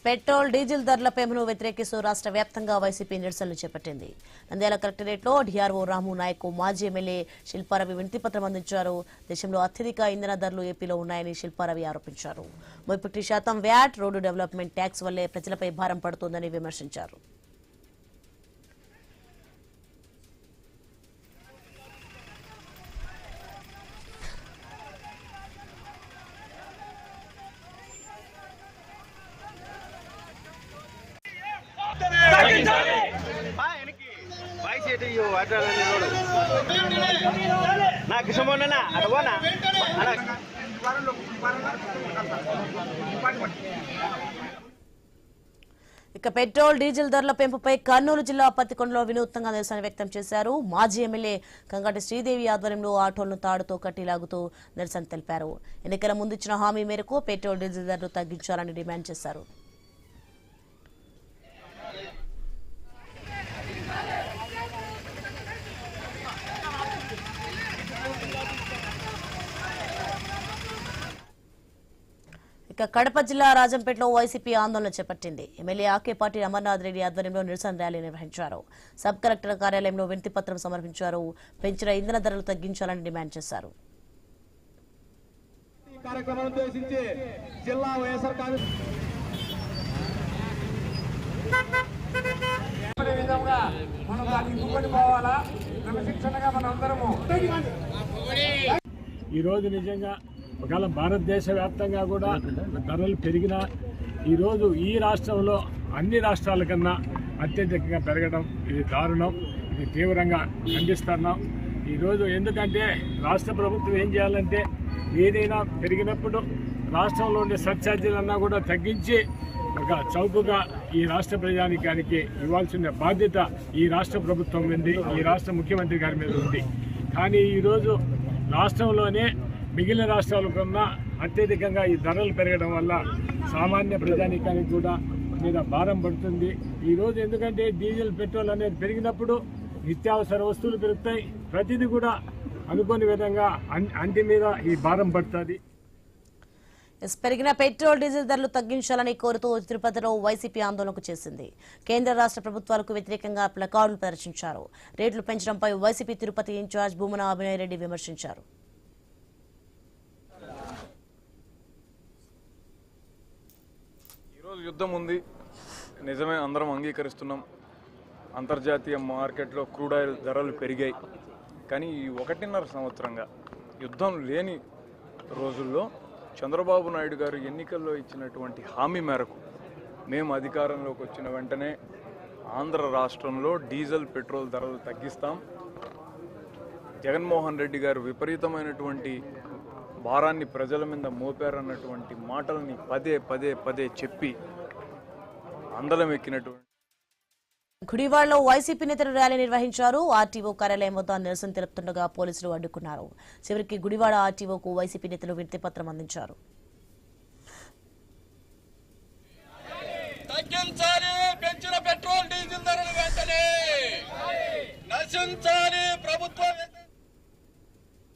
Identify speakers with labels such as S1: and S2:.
S1: Petrol diesel ధరల పెంపును వ్యతిరేకిస్తూ రాష్ట్ర వ్యాప్తంగా వైసీపీ నిరసనలు చేపట్టింది. నంద్యాల కలెక్టరేట్లో డీఆర్ఓ రాము నాయక్, మాజీ ఎమ్మెల్యే శిల్పారవి వినతిపత్రం అందించారు. దేశంలో అత్యధిక ఇంధన ధరలు ఏపీలో ఉన్నాయని శిల్పారవి ఆరోపించారు. 30% వ్యాట్, రోడ్డు డెవలప్మెంట్ ట్యాక్స్ వల్లే ప్రజలపై భారం పడుతోందని విమర్శించారు. ఇక పెట్రోల్ డీజిల్ ధరల పెంపుపై కర్నూలు జిల్లా పత్తికొండలో వినూత్నంగా నిరసన వ్యక్తం చేశారు. మాజీ ఎమ్మెల్యే కంగాటి శ్రీదేవి ఆధ్వర్యంలో ఆటోలను తాడుతో కట్టి లాగుతూ నిరసన తెలిపారు. ఎన్నికల ముందు ఇచ్చిన హామీ మేరకు పెట్రోల్ డీజిల్ ధరలు తగ్గించాలని డిమాండ్ చేశారు. ఇక కడప జిల్లా రాజంపేటలో వైసీపీ ఆందోళన చేపట్టింది. ఎమ్మెల్యే ఆకేపాటి అమర్నాథ్ రెడ్డి ఆధ్వర్యంలో నిరసన ర్యాలీ నిర్వహించారు. సబ్ కలెక్టర్ కార్యాలయంలో వినతిపత్రం సమర్పించారు. పెంచిన ఇంధన ధరలు తగ్గించాలని డిమాండ్ చేశారు.
S2: ఈరోజు నిజంగా ఒకవేళ భారతదేశ వ్యాప్తంగా కూడా ధరలు పెరిగినా ఈరోజు ఈ రాష్ట్రంలో అన్ని రాష్ట్రాల కన్నా అత్యధికంగా పెరగడం ఇది దారుణం. ఇది తీవ్రంగా ఖండిస్తున్నాం. ఈరోజు ఎందుకంటే రాష్ట్ర ప్రభుత్వం ఏం చేయాలంటే ఏదైనా పెరిగినప్పుడు రాష్ట్రంలో ఉండే సబ్సిడీలన్నా కూడా తగ్గించి ఒక చౌకగా ఈ రాష్ట్ర ప్రజానికానికి ఇవ్వాల్సిన బాధ్యత ఈ రాష్ట్ర ప్రభుత్వం ఉంది, ఈ రాష్ట్ర ముఖ్యమంత్రి గారి మీద ఉంది. కానీ ఈరోజు రాష్ట్రంలోనే మిగిలిన రాష్ట్రాల కన్నా అత్యధికంగా ఈ ధరలు పెరగడం వల్ల సామాన్య ప్రజానీకానికి కూడా మీద భారం పడుతుంది. ఈరోజు ఎందుకంటే డీజిల్, పెట్రోల్ అనేది పెరిగినప్పుడు నిత్యావసర వస్తువులు పెరుగుతాయి. ప్రతిదీ కూడా అనుకోని విధంగా అంటి మీద ఈ భారం పడుతుంది.
S1: పెరిగిన పెట్రోల్ డీజిల్ ధరలు తగ్గించాలని కోరుతూ తిరుపతిలో వైసీపీ ఆందోళనకు చేసింది. కేంద్ర రాష్ట్ర ప్రభుత్వాలకు వ్యతిరేకంగా ప్లకార్డులు ప్రదర్శించారు. రేట్లు పెంచడంపై వైసీపీ తిరుపతి ఇన్ఛార్జ్ భూమన అభినయ్ రెడ్డి విమర్శించారు.
S3: ఈరోజు యుద్ధం ఉంది, నిజమే, అందరం అంగీకరిస్తున్నాం. అంతర్జాతీయ మార్కెట్లో క్రూడ్ ఆయిల్ ధరలు పెరిగాయి. కానీ ఈ 1.5 సంవత్సరంగా యుద్ధం లేని రోజుల్లో చంద్రబాబు నాయుడు గారు ఎన్నికల్లో ఇచ్చినటువంటి హామీ మేరకు మేము అధికారంలోకి వచ్చిన వెంటనే ఆంధ్ర రాష్ట్రంలో డీజిల్, పెట్రోల్ ధరలు తగ్గిస్తాం. జగన్మోహన్ రెడ్డి గారు విపరీతమైనటువంటి భారాన్ని ప్రజల మీద మోపారన్నటువంటి మాటల్ని పదే పదే పదే చెప్పి అందలం ఎక్కినటువంటి
S1: గుడివాడలో వైసీపీ నేతలు ర్యాలీ నిర్వహించారు. ఆర్టీఓ కార్యాలయం వద్ద నిరసన తెలుపుతుండగా పోలీసులు అడ్డుకున్నారు. చివరికి గుడివాడ ఆర్టీఓకు వైసీపీ నేతలు వినతిపత్రం అందించారు.
S4: పెంచిన పెట్రోల్ డీజిల్ ధరలు వెంటనే నశించాలి.